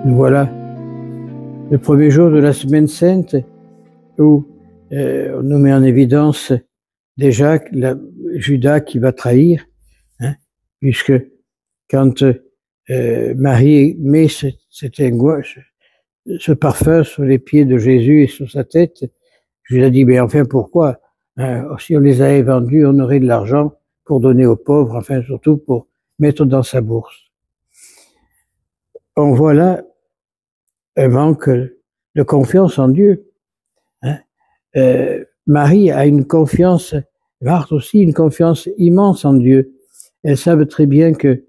Nous voilà le premier jour de la Semaine Sainte où on nous met en évidence déjà Judas qui va trahir, hein, puisque quand Marie met ce parfum sur les pieds de Jésus et sur sa tête, Judas dit, mais enfin pourquoi, hein, si on les avait vendus, on aurait de l'argent pour donner aux pauvres, enfin surtout pour mettre dans sa bourse. On voit là un manque de confiance en Dieu. Hein. Marie a une confiance, Marthe aussi, une confiance immense en Dieu. Elles savent très bien que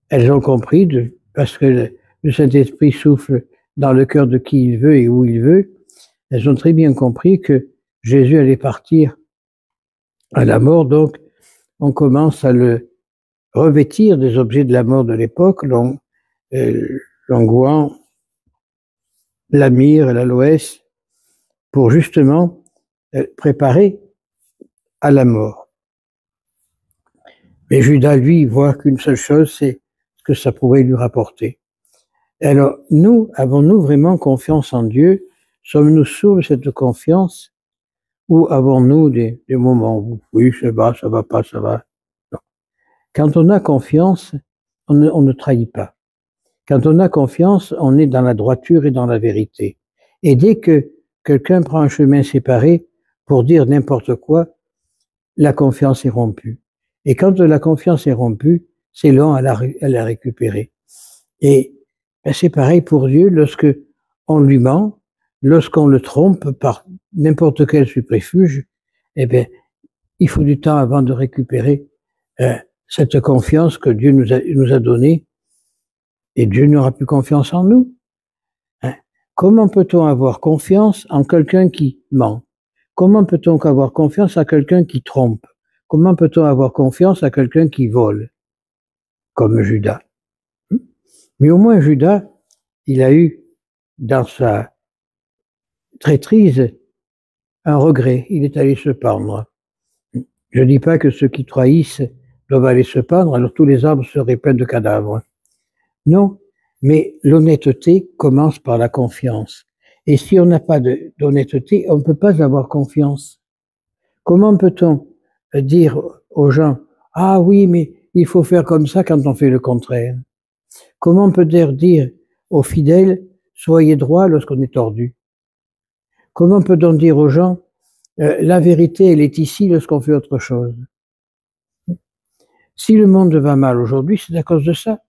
elles ont compris, parce que le Saint-Esprit souffle dans le cœur de qui il veut et où il veut, elles ont très bien compris que Jésus allait partir à la mort, donc on commence à le revêtir des objets de la mort de l'époque, l'onguent, la myrrhe, l'aloès, pour justement préparer à la mort. Mais Judas, lui, voit qu'une seule chose, c'est ce que ça pourrait lui rapporter. Alors, nous, avons-nous vraiment confiance en Dieu? Sommes-nous sûrs de cette confiance? Ou avons-nous des moments où, oui, ça va pas, ça va? Non. Quand on a confiance, on ne trahit pas. Quand on a confiance, on est dans la droiture et dans la vérité. Et dès que quelqu'un prend un chemin séparé pour dire n'importe quoi, la confiance est rompue. Et quand la confiance est rompue, c'est long à la récupérer. Et ben, c'est pareil pour Dieu lorsque on lui ment, lorsqu'on le trompe par n'importe quel subterfuge, eh bien, il faut du temps avant de récupérer cette confiance que Dieu nous a donnée. Et Dieu n'aura plus confiance en nous. Hein? Comment peut-on avoir confiance en quelqu'un qui ment? Comment peut-on avoir confiance à quelqu'un qui trompe? Comment peut-on avoir confiance à quelqu'un qui vole? Comme Judas. Mais au moins Judas, il a eu dans sa traîtrise un regret. Il est allé se pendre. Je ne dis pas que ceux qui trahissent doivent aller se pendre, alors tous les arbres seraient pleins de cadavres. Non, mais l'honnêteté commence par la confiance. Et si on n'a pas d'honnêteté, on ne peut pas avoir confiance. Comment peut-on dire aux gens, ah oui, mais il faut faire comme ça quand on fait le contraire? Comment peut-on dire aux fidèles, soyez droits lorsqu'on est tordu? Comment peut-on dire aux gens, la vérité, elle est ici lorsqu'on fait autre chose? Si le monde va mal aujourd'hui, c'est à cause de ça.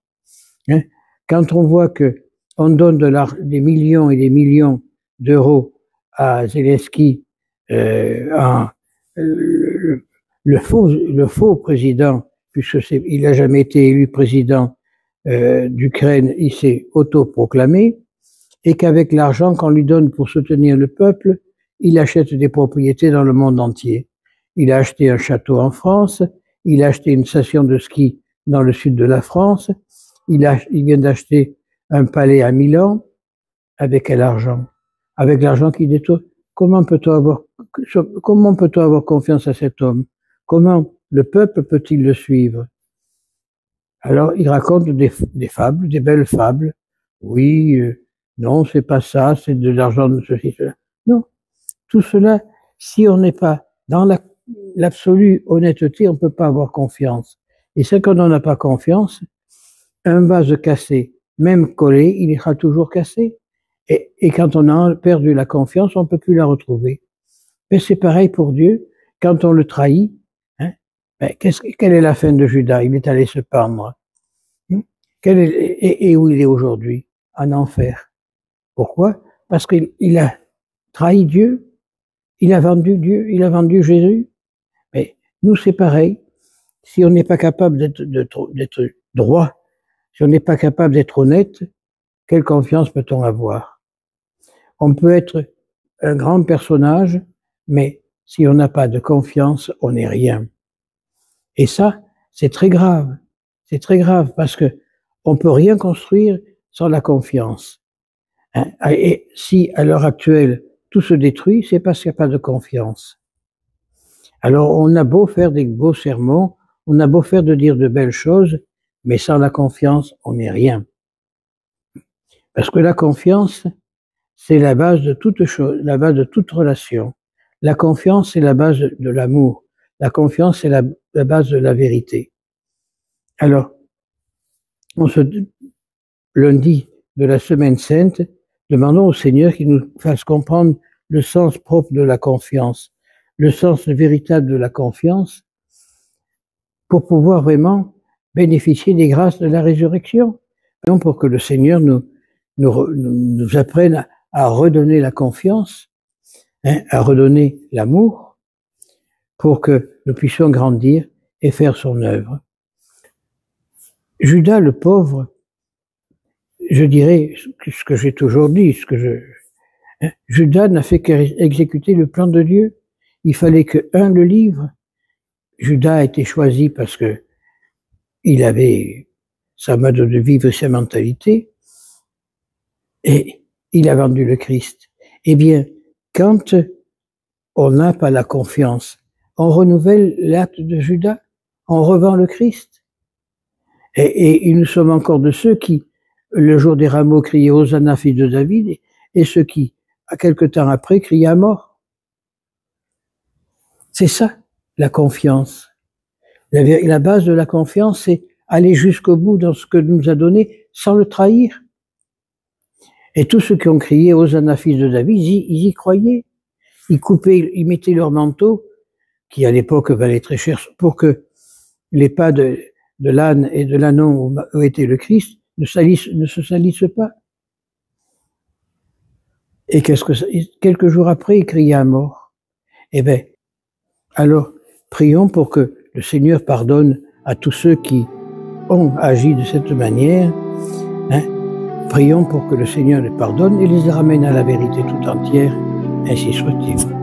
Hein? Quand on voit que on donne des millions et des millions d'euros à Zelensky, le faux président, puisqu'il n'a jamais été élu président d'Ukraine, il s'est autoproclamé, et qu'avec l'argent qu'on lui donne pour soutenir le peuple, il achète des propriétés dans le monde entier. Il a acheté un château en France, il a acheté une station de ski dans le sud de la France, il vient d'acheter un palais à Milan. Avec quel argent? Avec l'argent qu'il détourne. Comment peut-on avoir confiance à cet homme? Comment le peuple peut-il le suivre? Alors, il raconte des fables, des belles fables. Oui, non, c'est pas ça, c'est de l'argent de ceci, cela. Non. Tout cela, si on n'est pas dans l'absolue honnêteté, on ne peut pas avoir confiance. Et c'est quand on n'a pas confiance, un vase cassé, même collé, il sera toujours cassé. Et quand on a perdu la confiance, on ne peut plus la retrouver. Mais c'est pareil pour Dieu. Quand on le trahit, hein, ben, quelle est la fin de Judas? Il est allé se pendre. Et où il est aujourd'hui? En enfer. Pourquoi? Parce qu'il a trahi Dieu, il a vendu Jésus. Mais nous, c'est pareil. Si on n'est pas capable d'être droit, si on n'est pas capable d'être honnête, quelle confiance peut-on avoir? On peut être un grand personnage, mais si on n'a pas de confiance, on n'est rien. Et ça, c'est très grave. C'est très grave parce que on peut rien construire sans la confiance. Hein? Et si, à l'heure actuelle, tout se détruit, c'est parce qu'il n'y a pas de confiance. Alors, on a beau faire des beaux sermons, on a beau dire de belles choses, mais sans la confiance, on n'est rien. Parce que la confiance, c'est la base de toute chose, la base de toute relation. La confiance, c'est la base de l'amour. La confiance, c'est la base de la vérité. Alors, lundi de la Semaine Sainte, demandons au Seigneur qu'il nous fasse comprendre le sens propre de la confiance, le sens véritable de la confiance, pour pouvoir vraiment bénéficier des grâces de la résurrection. Non, pour que le Seigneur nous apprenne à redonner la confiance, à redonner l'amour, pour que nous puissions grandir et faire son œuvre. Judas le pauvre, je dirais ce que j'ai toujours dit, Judas n'a fait qu'exécuter le plan de Dieu. Il fallait qu'un le livre. Judas a été choisi parce que il avait sa mode de vivre, sa mentalité, et il a vendu le Christ. Eh bien, quand on n'a pas la confiance, on renouvelle l'acte de Judas, on revend le Christ. Et nous sommes encore de ceux qui, le jour des rameaux, criaient Hosanna, fils de David, et ceux qui, à quelque temps après, criaient à mort. C'est ça, la confiance. La base de la confiance, c'est aller jusqu'au bout dans ce que nous a donné sans le trahir. Et tous ceux qui ont crié Hosanna, fils de David, ils y croyaient. Ils mettaient leur manteau, qui à l'époque valait très cher, pour que les pas de l'âne et de l'ânon où était le Christ ne se salissent pas. Et quelques jours après, ils criaient à mort. Eh bien, alors, prions pour que le Seigneur pardonne à tous ceux qui ont agi de cette manière. Prions pour que le Seigneur les pardonne et les ramène à la vérité tout entière. Ainsi soit-il.